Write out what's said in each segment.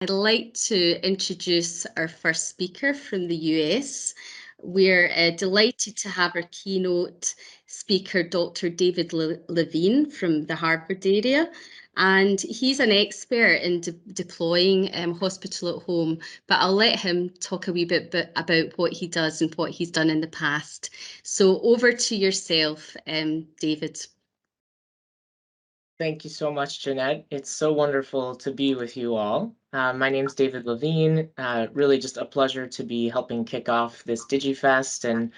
I'd like to introduce our first speaker from the US. We're delighted to have our keynote speaker, Dr. David Levine from the Harvard area. And he's an expert in deploying hospital at home, but I'll let him talk a wee bit about what he does and what he's done in the past. So over to yourself, David. Thank you so much, Jeanette. It's so wonderful to be with you all. My name's David Levine. Really just a pleasure to be helping kick off this DigiFest and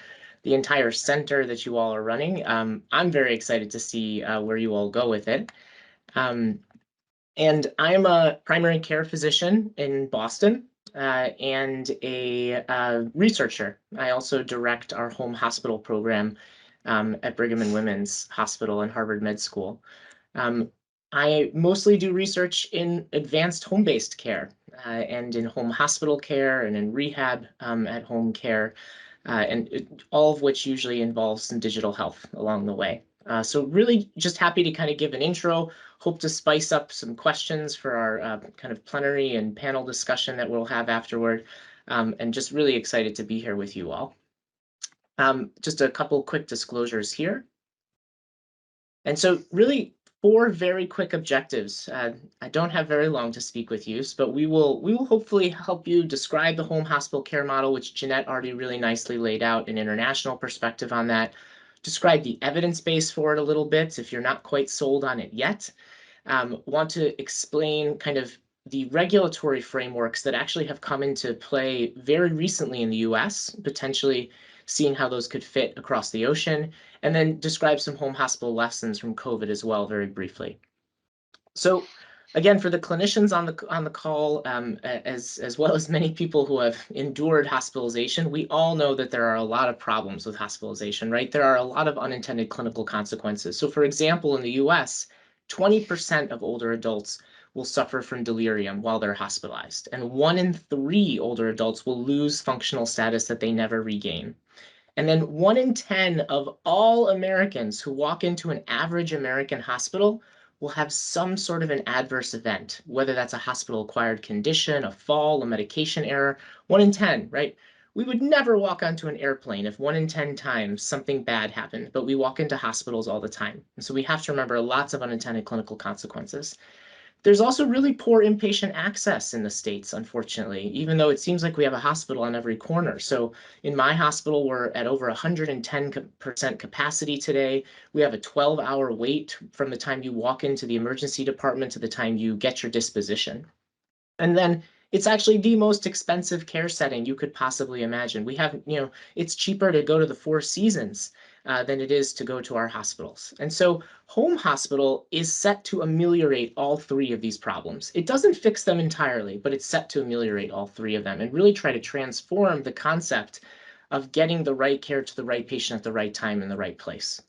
the entire center that you all are running. I'm very excited to see where you all go with it. And I'm a primary care physician in Boston and a researcher. I also direct our home hospital program at Brigham and Women's Hospital and Harvard Med School. I mostly do research in advanced home-based care and in home hospital care and in rehab at home care, all of which usually involves some digital health along the way. So really just happy to kind of give an intro, hope to spice up some questions for our kind of plenary and panel discussion that we'll have afterward, and just really excited to be here with you all. Just a couple quick disclosures here. And so really 4 very quick objectives. I don't have very long to speak with you, but we will hopefully help you describe the home hospital care model, which Jeanette already really nicely laid out an international perspective on that. Describe the evidence base for it a little bit if you're not quite sold on it yet. Want to explain kind of the regulatory frameworks that actually have come into play very recently in the US, potentially seeing how those could fit across the ocean, and then describe some home hospital lessons from COVID as well, very briefly. So again, for the clinicians on the call, as well as many people who have endured hospitalization, we all know that there are a lot of problems with hospitalization, right? There are a lot of unintended clinical consequences. So for example, in the US, 20% of older adults will suffer from delirium while they're hospitalized, and 1 in 3 older adults will lose functional status that they never regain. And then 1 in 10 of all Americans who walk into an average American hospital will have some sort of an adverse event, whether that's a hospital-acquired condition, a fall, a medication error. 1 in 10, right? We would never walk onto an airplane if 1 in 10 times something bad happened, but we walk into hospitals all the time. And so we have to remember lots of unintended clinical consequences. There's also really poor inpatient access in the States, unfortunately, even though it seems like we have a hospital on every corner. So in my hospital, we're at over 110% capacity today. We have a 12-hour wait from the time you walk into the emergency department to the time you get your disposition. And then it's actually the most expensive care setting you could possibly imagine. We have, it's cheaper to go to the Four Seasons than it is to go to our hospitals. And so home hospital is set to ameliorate all 3 of these problems. It doesn't fix them entirely, but it's set to ameliorate all 3 of them and really try to transform the concept of getting the right care to the right patient at the right time in the right place.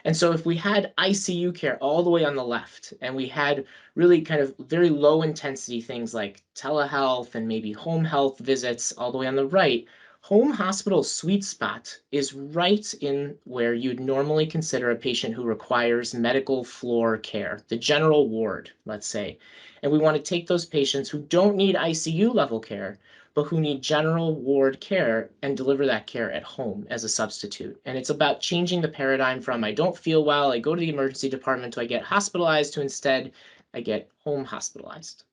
And so if we had ICU care all the way on the left, and we had really kind of very low intensity things like telehealth and maybe home health visits all the way on the right, home hospital sweet spot is right in where you'd normally consider a patient who requires medical floor care, the general ward, let's say. And we want to take those patients who don't need ICU level care, but who need general ward care and deliver that care at home as a substitute. And it's about changing the paradigm from I don't feel well, I go to the emergency department, to I get hospitalized, to instead I get home hospitalized.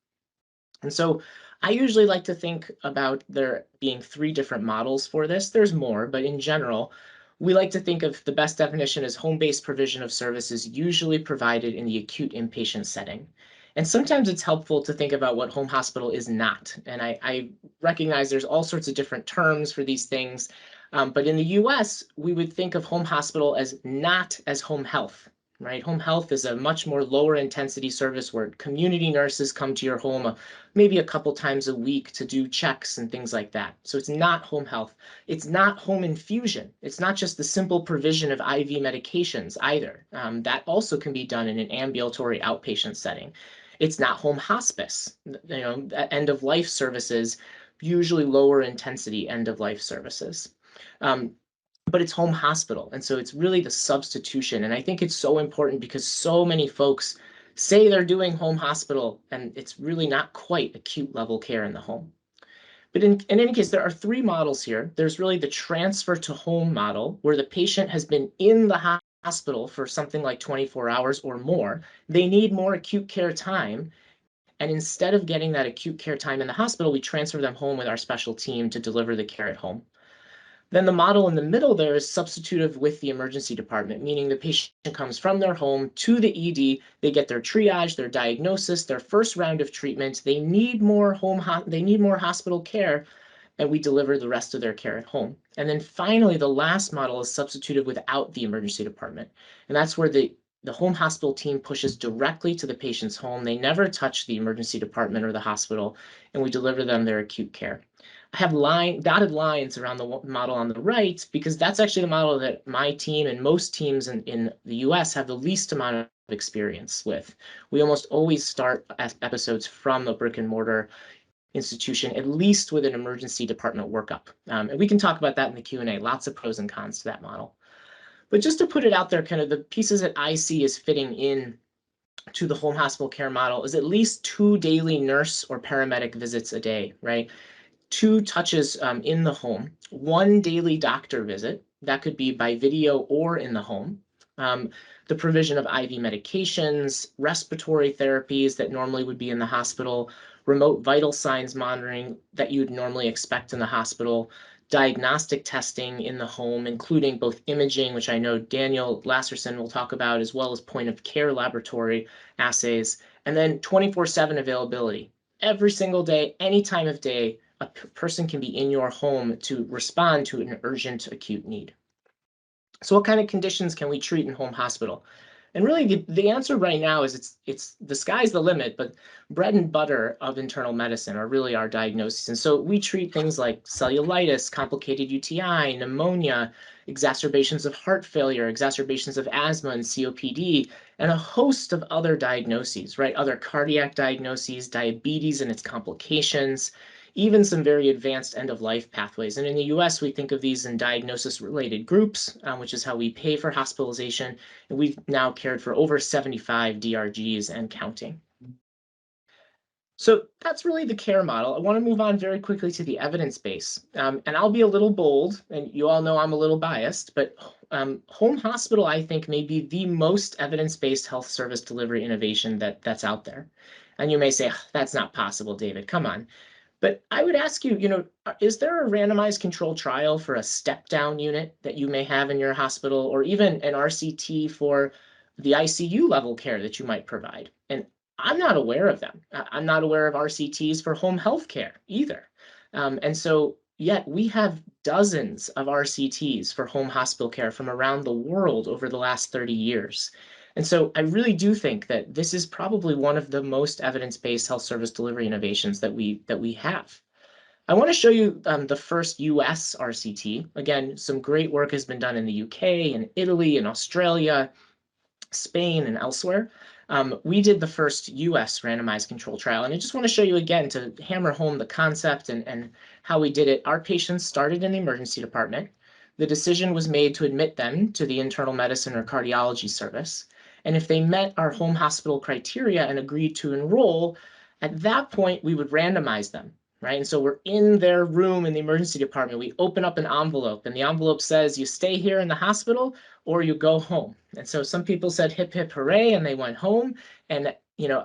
And so I usually like to think about there being 3 different models for this. There's more, but in general, we like to think of the best definition as home-based provision of services usually provided in the acute inpatient setting. And sometimes it's helpful to think about what home hospital is not. And I recognize there's all sorts of different terms for these things. But in the US, we would think of home hospital as not as home health, right? Home health is a much more lower intensity service where community nurses come to your home maybe a couple times a week to do checks and things like that. So it's not home health. It's not home infusion. It's not just the simple provision of IV medications either. That also can be done in an ambulatory outpatient setting. It's not home hospice, end of life services, usually lower intensity end of life services. But it's home hospital. And so it's really the substitution. And I think it's so important because so many folks say they're doing home hospital, and it's really not quite acute level care in the home. But in any case, there are three models here. There's really the transfer to home model, where the patient has been in the hospital for something like 24 hours or more. They need more acute care time. And instead of getting that acute care time in the hospital, we transfer them home with our special team to deliver the care at home. Then the model in the middle there is substitutive with the emergency department, meaning the patient comes from their home to the ED, they get their triage, their diagnosis, their first round of treatment, they need more hospital care, and we deliver the rest of their care at home. And then finally, the last model is substitutive without the emergency department. And that's where the home hospital team pushes directly to the patient's home. They never touch the emergency department or the hospital, and we deliver them their acute care. I have dotted lines around the model on the right because that's actually the model that my team and most teams in the US have the least amount of experience with. We almost always start episodes from a brick and mortar institution, at least with an emergency department workup. And we can talk about that in the Q&A, lots of pros and cons to that model. But just to put it out there, kind of the pieces that I see as fitting in to the home hospital care model is at least 2 daily nurse or paramedic visits a day, right? 2 touches in the home, 1 daily doctor visit, that could be by video or in the home, the provision of IV medications, respiratory therapies that normally would be in the hospital, remote vital signs monitoring that you'd normally expect in the hospital, diagnostic testing in the home, including both imaging, which I know Daniel Lasserson will talk about, as well as point of care laboratory assays, and then 24/7 availability. Every single day, any time of day, a person can be in your home to respond to an urgent acute need. So what kind of conditions can we treat in home hospital? And really the answer right now is it's the sky's the limit, but bread and butter of internal medicine are really our diagnoses. And so we treat things like cellulitis, complicated UTI, pneumonia, exacerbations of heart failure, exacerbations of asthma and COPD, and a host of other diagnoses, right? Other cardiac diagnoses, diabetes and its complications, even some very advanced end-of-life pathways. And in the US, we think of these in diagnosis-related groups, which is how we pay for hospitalization. And we've now cared for over 75 DRGs and counting. So that's really the care model. I want to move on very quickly to the evidence base. And I'll be a little bold, and you all know I'm a little biased, but home hospital, I think, may be the most evidence-based health service delivery innovation that's out there. And you may say, that's not possible, David, come on. But I would ask you, is there a randomized controlled trial for a step-down unit that you may have in your hospital, or even an RCT for the ICU level care that you might provide? And I'm not aware of them. I'm not aware of RCTs for home health care either. And so yet we have dozens of RCTs for home hospital care from around the world over the last 30 years. And so I really do think that this is probably one of the most evidence-based health service delivery innovations that we have. I want to show you the first US RCT. Again, some great work has been done in the UK and Italy and Australia, Spain and elsewhere. We did the first US randomized control trial, and I just want to show you again to hammer home the concept and how we did it. Our patients started in the emergency department. The decision was made to admit them to the internal medicine or cardiology service. And if they met our home hospital criteria and agreed to enroll, at that point, we would randomize them, right? And so we're in their room in the emergency department. We open up an envelope, and the envelope says, you stay here in the hospital or you go home. And so some people said, hip, hip, hooray, and they went home and,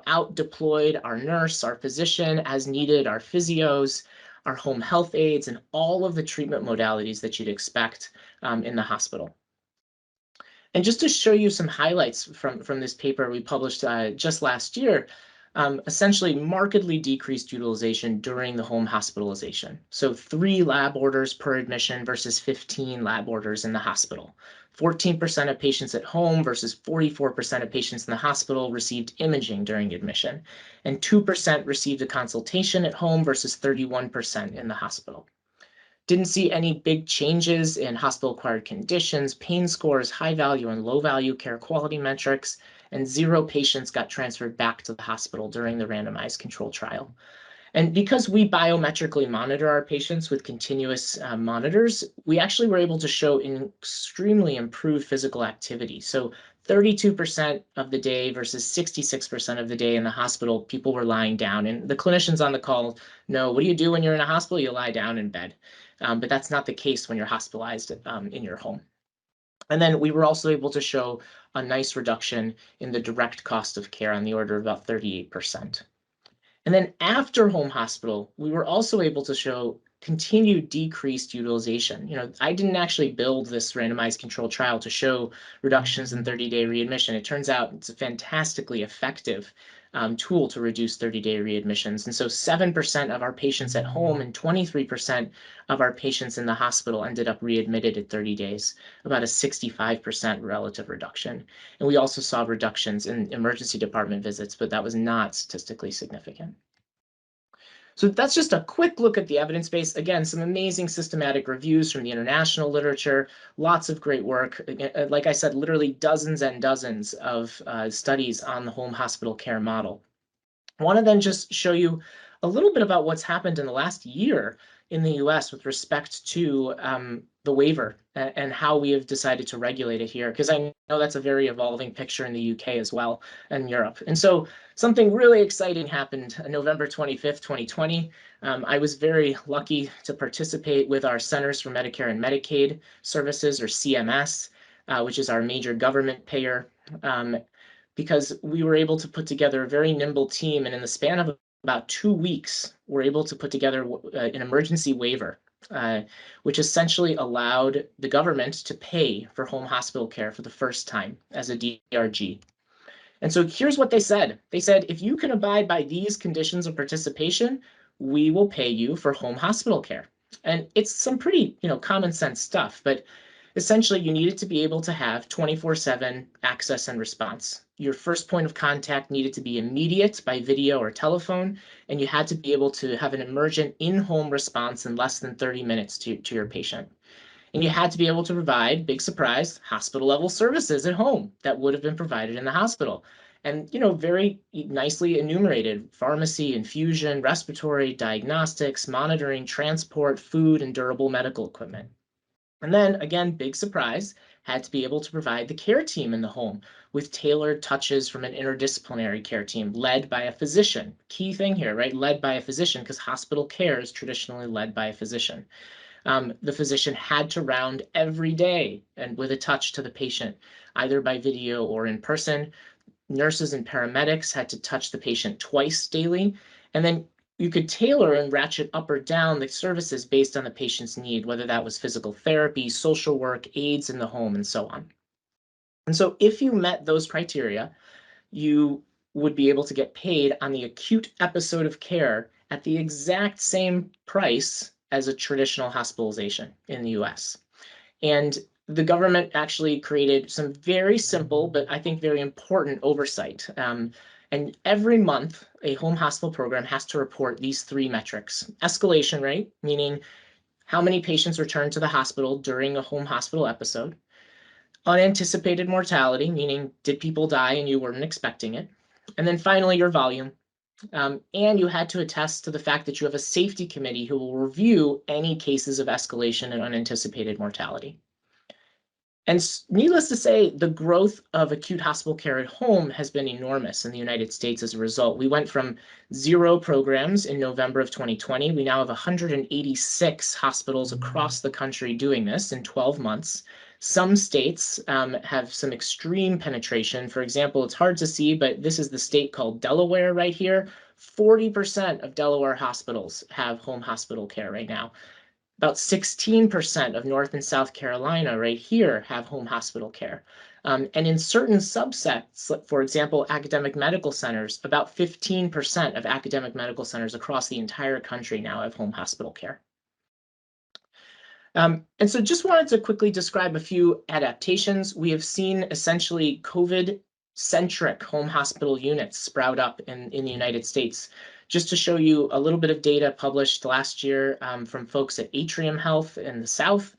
out deployed our nurse, our physician as needed, our physios, our home health aides, and all of the treatment modalities that you'd expect in the hospital. And just to show you some highlights from this paper we published just last year, essentially markedly decreased utilization during the home hospitalization. So 3 lab orders per admission versus 15 lab orders in the hospital. 14% of patients at home versus 44% of patients in the hospital received imaging during admission. And 2% received a consultation at home versus 31% in the hospital. Didn't see any big changes in hospital-acquired conditions, pain scores, high-value and low-value care quality metrics, and 0 patients got transferred back to the hospital during the randomized control trial. And because we biometrically monitor our patients with continuous monitors, we actually were able to show an extremely improved physical activity. So 32% of the day versus 66% of the day in the hospital, people were lying down. And the clinicians on the call know, what do you do when you're in a hospital? You lie down in bed. But that's not the case when you're hospitalized in your home. And then we were also able to show a nice reduction in the direct cost of care on the order of about 38%. And then after home hospital, we were also able to show continued decreased utilization. I didn't actually build this randomized controlled trial to show reductions in 30-day readmission. It turns out it's a fantastically effective tool to reduce 30-day readmissions. And so 7% of our patients at home and 23% of our patients in the hospital ended up readmitted at 30 days, about a 65% relative reduction. And we also saw reductions in emergency department visits, but that was not statistically significant. So that's just a quick look at the evidence base. Again, some amazing systematic reviews from the international literature, lots of great work. Like I said, literally dozens and dozens of studies on the home hospital care model. I want to then just show you a little bit about what's happened in the last year in the US with respect to the waiver and how we have decided to regulate it here, because I know that's a very evolving picture in the UK as well and Europe. And so something really exciting happened on November 25th, 2020. I was very lucky to participate with our Centers for Medicare and Medicaid Services, or CMS, which is our major government payer, because we were able to put together a very nimble team, and in the span of about 2 weeks, we're able to put together an emergency waiver, which essentially allowed the government to pay for home hospital care for the first time as a DRG. And so here's what they said. They said, if you can abide by these conditions of participation, we will pay you for home hospital care. And it's some pretty, common sense stuff, but essentially you needed to be able to have 24/7 access and response. Your first point of contact needed to be immediate by video or telephone, and you had to be able to have an emergent in-home response in less than 30 minutes to your patient. And you had to be able to provide, big surprise, hospital level services at home that would have been provided in the hospital. And, very nicely enumerated: pharmacy, infusion, respiratory, diagnostics, monitoring, transport, food, and durable medical equipment. And then again, big surprise, had to be able to provide the care team in the home with tailored touches from an interdisciplinary care team led by a physician. Key thing here, right? Led by a physician, because hospital care is traditionally led by a physician. The physician had to round every day and with a touch to the patient, either by video or in person. Nurses and paramedics had to touch the patient twice daily. And then you could tailor and ratchet up or down the services based on the patient's need, whether that was physical therapy, social work, aides in the home, and so on. And so if you met those criteria, you would be able to get paid on the acute episode of care at the exact same price as a traditional hospitalization in the US. And the government actually created some very simple, but I think very important oversight. And every month, a home hospital program has to report these 3 metrics: escalation rate, meaning how many patients return to the hospital during a home hospital episode; unanticipated mortality, meaning did people die and you weren't expecting it; and then finally your volume. And you had to attest to the fact that you have a safety committee who will review any cases of escalation and unanticipated mortality. And needless to say, the growth of acute hospital care at home has been enormous in the United States as a result. We went from 0 programs in November of 2020. We now have 186 hospitals across the country doing this in 12 months. Some states have some extreme penetration. For example, it's hard to see, but this is the state called Delaware right here. 40% of Delaware hospitals have home hospital care right now. About 16% of North and South Carolina right here have home hospital care. And in certain subsets, for example, academic medical centers, about 15% of academic medical centers across the entire country now have home hospital care. And so just wanted to quickly describe a few adaptations. We have seen essentially COVID-centric home hospital units sprout up in the United States. Just to show you a little bit of data published last year from folks at Atrium Health in the South.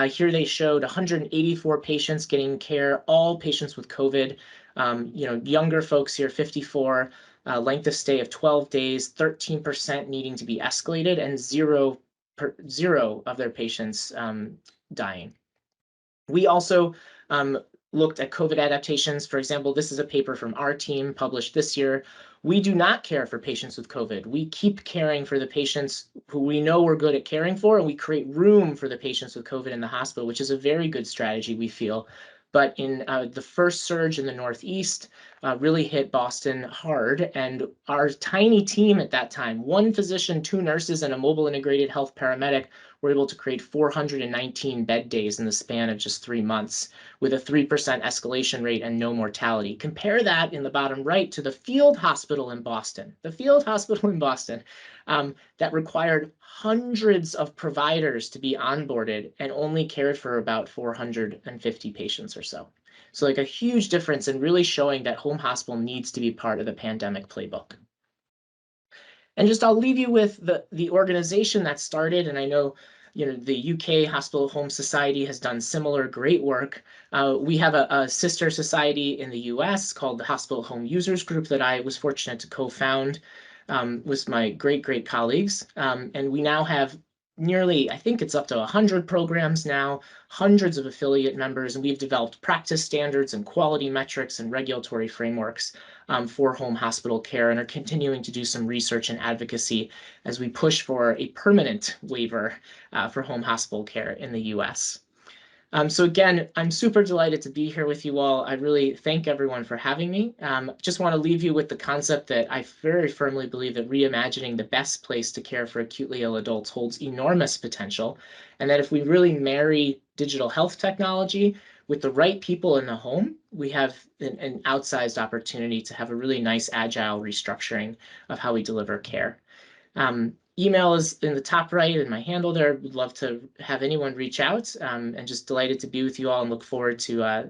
Here they showed 184 patients getting care, all patients with COVID. Younger folks here, 54, length of stay of 12 days, 13% needing to be escalated, and zero of their patients dying. We also looked at COVID adaptations. For example, this is a paper from our team published this year. We do not care for patients with COVID. We keep caring for the patients who we know we're good at caring for, and we create room for the patients with COVID in the hospital, which is a very good strategy, we feel. But in the first surge in the Northeast really hit Boston hard. And our tiny team at that time, one physician, two nurses, and a mobile integrated health paramedic, were able to create 419 bed days in the span of just 3 months, with a 3% escalation rate and no mortality. Compare that in the bottom right to the field hospital in Boston. The field hospital in Boston that required hundreds of providers to be onboarded and only cared for about 450 patients or so. So like a huge difference in really showing that home hospital needs to be part of the pandemic playbook. And just I'll leave you with the organization that started, and I know the UK Hospital Home Society has done similar great work. We have a sister society in the US called the Hospital Home Users Group that I was fortunate to co-found with my great colleagues. And we now have nearly, I think it's up to 100 programs now, hundreds of affiliate members, and we've developed practice standards and quality metrics and regulatory frameworks for home hospital care, and are continuing to do some research and advocacy as we push for a permanent waiver for home hospital care in the US. So again, I'm super delighted to be here with you all. I really thank everyone for having me. Just want to leave you with the concept that I very firmly believe that reimagining the best place to care for acutely ill adults holds enormous potential, and that if we really marry digital health technology with the right people in the home, we have an outsized opportunity to have a really nice agile restructuring of how we deliver care. Email is in the top right and my handle there. Would love to have anyone reach out, and just delighted to be with you all and look forward to